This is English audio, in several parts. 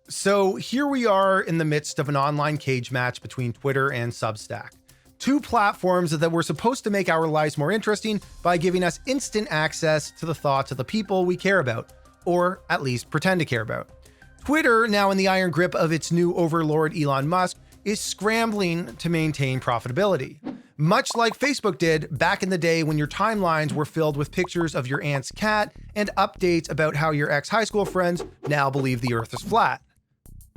So here we are in the midst of an online cage match between Twitter and Substack. Two platforms that were supposed to make our lives more interesting by giving us instant access to the thoughts of the people we care about, or at least pretend to care about. Twitter, now in the iron grip of its new overlord Elon Musk, is scrambling to maintain profitability. Much like Facebook did back in the day when your timelines were filled with pictures of your aunt's cat and updates about how your ex-high school friends now believe the earth is flat.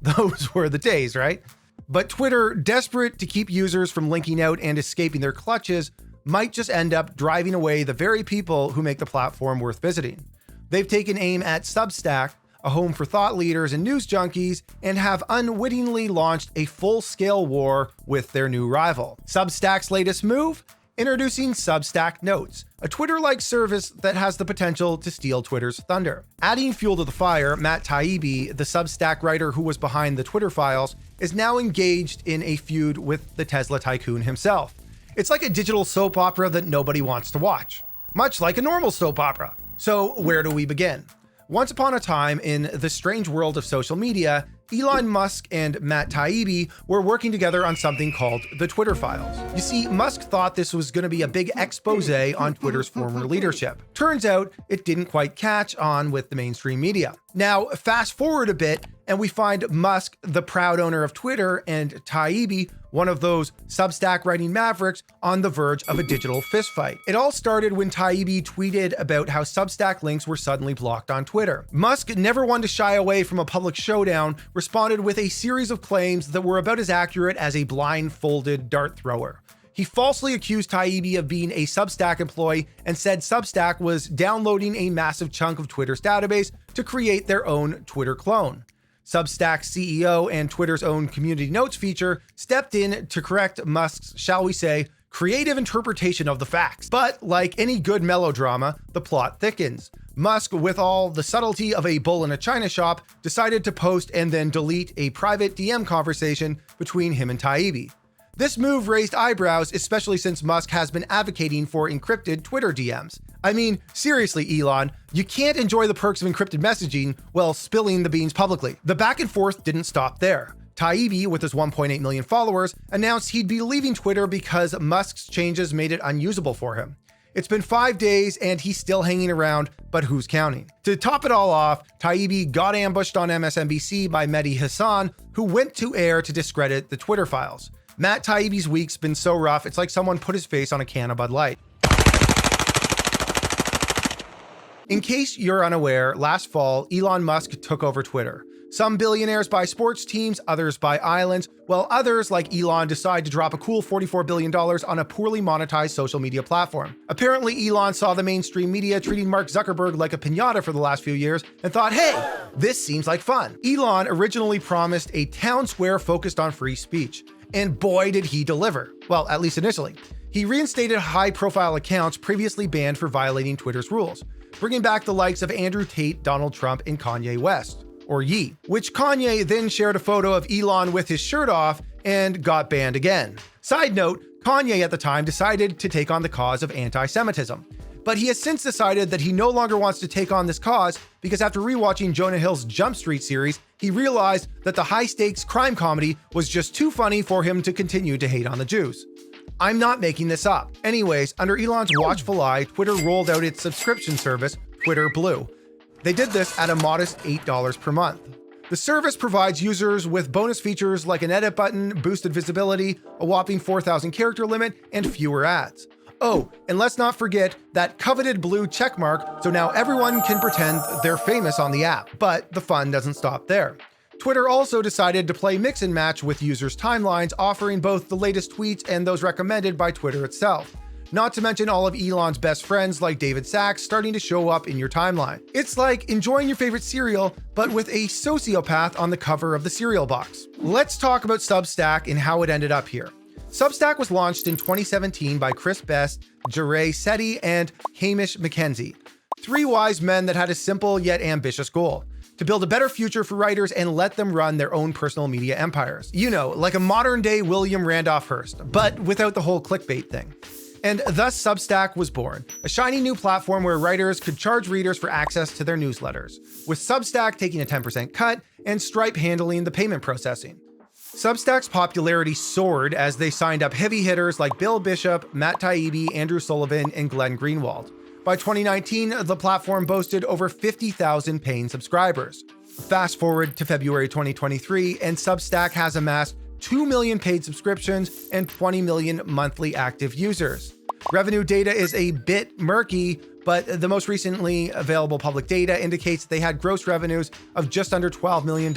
Those were the days, right? But Twitter, desperate to keep users from linking out and escaping their clutches, might just end up driving away the very people who make the platform worth visiting. They've taken aim at Substack, a home for thought leaders and news junkies, and have unwittingly launched a full-scale war with their new rival. Substack's latest move? Introducing Substack Notes, a Twitter-like service that has the potential to steal Twitter's thunder. Adding fuel to the fire, Matt Taibbi, the Substack writer who was behind the Twitter files, is now engaged in a feud with the Tesla tycoon himself. It's like a digital soap opera that nobody wants to watch, much like a normal soap opera. So where do we begin? Once upon a time, in the strange world of social media, Elon Musk and Matt Taibbi were working together on something called the Twitter Files. You see, Musk thought this was going to be a big expose on Twitter's former leadership. Turns out it didn't quite catch on with the mainstream media. Now, fast forward a bit, and we find Musk, the proud owner of Twitter, and Taibbi, one of those Substack writing mavericks, on the verge of a digital fistfight. It all started when Taibbi tweeted about how Substack links were suddenly blocked on Twitter. Musk, never one to shy away from a public showdown, responded with a series of claims that were about as accurate as a blindfolded dart thrower. He falsely accused Taibbi of being a Substack employee and said Substack was downloading a massive chunk of Twitter's database to create their own Twitter clone. Substack's CEO and Twitter's own community notes feature stepped in to correct Musk's, shall we say, creative interpretation of the facts. But like any good melodrama, the plot thickens. Musk, with all the subtlety of a bull in a china shop, decided to post and then delete a private DM conversation between him and Taibbi. This move raised eyebrows, especially since Musk has been advocating for encrypted Twitter DMs. I mean, seriously, Elon, you can't enjoy the perks of encrypted messaging while spilling the beans publicly. The back and forth didn't stop there. Taibbi, with his 1.8 million followers, announced he'd be leaving Twitter because Musk's changes made it unusable for him. It's been 5 days and he's still hanging around, but who's counting? To top it all off, Taibbi got ambushed on MSNBC by Mehdi Hassan, who went to air to discredit the Twitter Files. Matt Taibbi's week's been so rough, it's like someone put his face on a can of Bud Light. In case you're unaware, last fall, Elon Musk took over Twitter. Some billionaires buy sports teams, others buy islands, while others, like Elon, decide to drop a cool $44 billion on a poorly monetized social media platform. Apparently, Elon saw the mainstream media treating Mark Zuckerberg like a piñata for the last few years and thought, hey, this seems like fun. Elon originally promised a town square focused on free speech. And boy, did he deliver. Well, at least initially. He reinstated high-profile accounts previously banned for violating Twitter's rules, bringing back the likes of Andrew Tate, Donald Trump, and Kanye West, or Ye, which Kanye then shared a photo of Elon with his shirt off and got banned again. Side note, Kanye at the time decided to take on the cause of anti-Semitism. But he has since decided that he no longer wants to take on this cause because after rewatching Jonah Hill's Jump Street series, he realized that the high-stakes crime comedy was just too funny for him to continue to hate on the Jews. I'm not making this up. Anyways, under Elon's watchful eye, Twitter rolled out its subscription service, Twitter Blue. They did this at a modest $8 per month. The service provides users with bonus features like an edit button, boosted visibility, a whopping 4,000 character limit, and fewer ads. Oh, and let's not forget that coveted blue checkmark, so now everyone can pretend they're famous on the app. But the fun doesn't stop there. Twitter also decided to play mix and match with users' timelines, offering both the latest tweets and those recommended by Twitter itself. Not to mention all of Elon's best friends like David Sachs starting to show up in your timeline. It's like enjoying your favorite cereal, but with a sociopath on the cover of the cereal box. Let's talk about Substack and how it ended up here. Substack was launched in 2017 by Chris Best, Jaray Sethi, and Hamish McKenzie. Three wise men that had a simple yet ambitious goal: to build a better future for writers and let them run their own personal media empires. You know, like a modern day William Randolph Hearst, but without the whole clickbait thing. And thus Substack was born, a shiny new platform where writers could charge readers for access to their newsletters, with Substack taking a 10% cut and Stripe handling the payment processing. Substack's popularity soared as they signed up heavy hitters like Bill Bishop, Matt Taibbi, Andrew Sullivan, and Glenn Greenwald. By 2019, the platform boasted over 50,000 paying subscribers. Fast forward to February 2023, and Substack has amassed 2 million paid subscriptions and 20 million monthly active users. Revenue data is a bit murky, but the most recently available public data indicates they had gross revenues of just under $12 million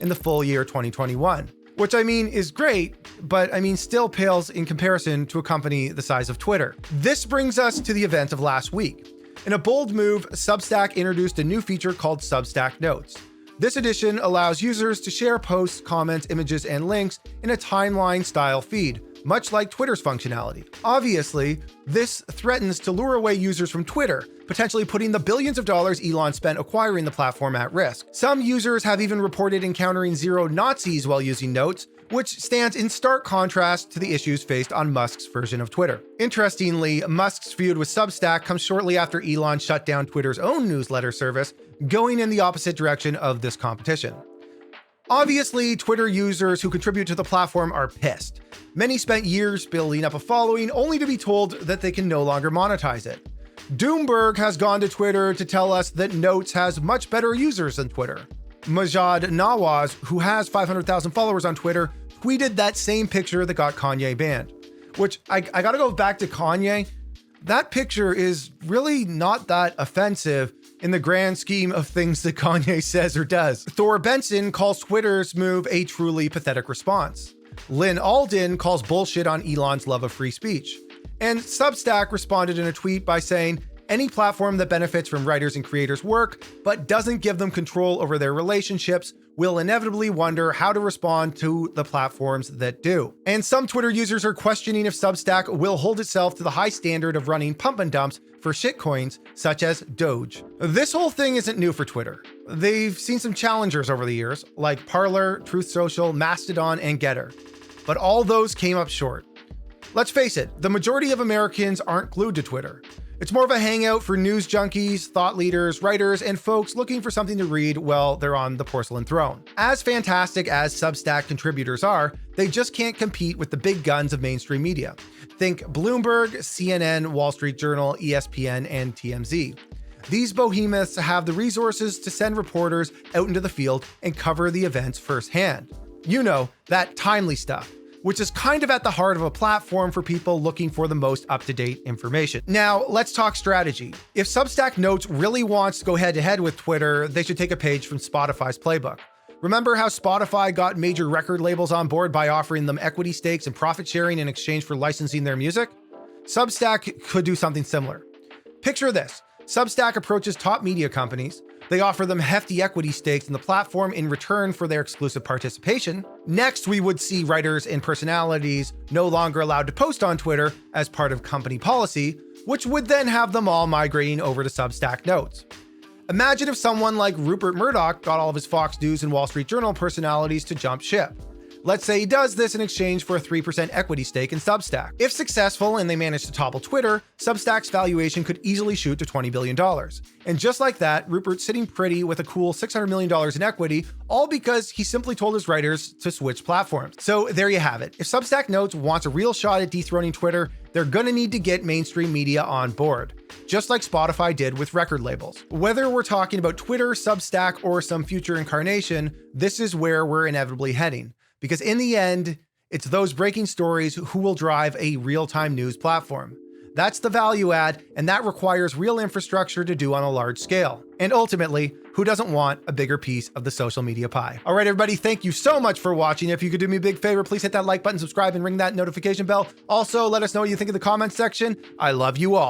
in the full year 2021. Which is great, but still pales in comparison to a company the size of Twitter. This brings us to the event of last week. In a bold move, Substack introduced a new feature called Substack Notes. This edition allows users to share posts, comments, images, and links in a timeline-style feed, much like Twitter's functionality. Obviously, this threatens to lure away users from Twitter, potentially putting the billions of dollars Elon spent acquiring the platform at risk. Some users have even reported encountering zero Nazis while using Notes, which stands in stark contrast to the issues faced on Musk's version of Twitter. Interestingly, Musk's feud with Substack comes shortly after Elon shut down Twitter's own newsletter service, going in the opposite direction of this competition. Obviously, Twitter users who contribute to the platform are pissed. Many spent years building up a following only to be told that they can no longer monetize it. Doomberg has gone to Twitter to tell us that Notes has much better users than Twitter. Majid Nawaz, who has 500,000 followers on Twitter, tweeted that same picture that got Kanye banned. Which, I gotta go back to Kanye. That picture is really not that offensive in the grand scheme of things that Kanye says or does. Thor Benson calls Twitter's move a truly pathetic response. Lynn Alden calls bullshit on Elon's love of free speech. And Substack responded in a tweet by saying, any platform that benefits from writers and creators' work, but doesn't give them control over their relationships, will inevitably wonder how to respond to the platforms that do. And some Twitter users are questioning if Substack will hold itself to the high standard of running pump and dumps for shitcoins such as Doge. This whole thing isn't new for Twitter. They've seen some challengers over the years, like Parler, Truth Social, Mastodon, and Getter. But all those came up short. Let's face it, the majority of Americans aren't glued to Twitter. It's more of a hangout for news junkies, thought leaders, writers, and folks looking for something to read while they're on the porcelain throne. As fantastic as Substack contributors are, they just can't compete with the big guns of mainstream media. Think Bloomberg, CNN, Wall Street Journal, ESPN, and TMZ. These behemoths have the resources to send reporters out into the field and cover the events firsthand. You know, that timely stuff, which is kind of at the heart of a platform for people looking for the most up-to-date information. Now, let's talk strategy. If Substack Notes really wants to go head-to-head with Twitter, they should take a page from Spotify's playbook. Remember how Spotify got major record labels on board by offering them equity stakes and profit sharing in exchange for licensing their music? Substack could do something similar. Picture this. Substack approaches top media companies. They offer them hefty equity stakes in the platform in return for their exclusive participation. Next, we would see writers and personalities no longer allowed to post on Twitter as part of company policy, which would then have them all migrating over to Substack Notes. Imagine if someone like Rupert Murdoch got all of his Fox News and Wall Street Journal personalities to jump ship. Let's say he does this in exchange for a 3% equity stake in Substack. If successful and they manage to topple Twitter, Substack's valuation could easily shoot to $20 billion. And just like that, Rupert's sitting pretty with a cool $600 million in equity, all because he simply told his writers to switch platforms. So there you have it. If Substack Notes wants a real shot at dethroning Twitter, they're gonna need to get mainstream media on board, just like Spotify did with record labels. Whether we're talking about Twitter, Substack, or some future incarnation, this is where we're inevitably heading. Because in the end, it's those breaking stories who will drive a real-time news platform. That's the value add, and that requires real infrastructure to do on a large scale. And ultimately, who doesn't want a bigger piece of the social media pie? All right, everybody, thank you so much for watching. If you could do me a big favor, please hit that like button, subscribe, and ring that notification bell. Also, let us know what you think in the comments section. I love you all.